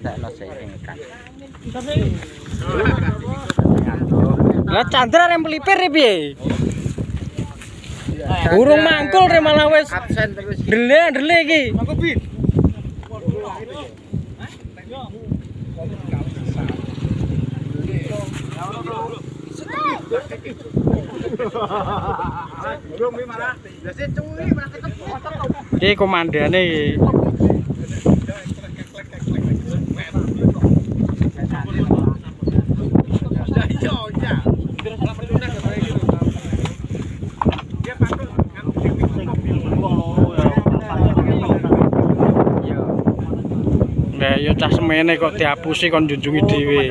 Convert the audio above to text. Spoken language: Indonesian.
sakno sik ikan. Lah Chandra rem pelipir piye? Urung mangkul re malah wis Absen terus. ndele iki. Iki komandane iki. Lah ya cah semene kok diapusi kon njunjungi dhewe.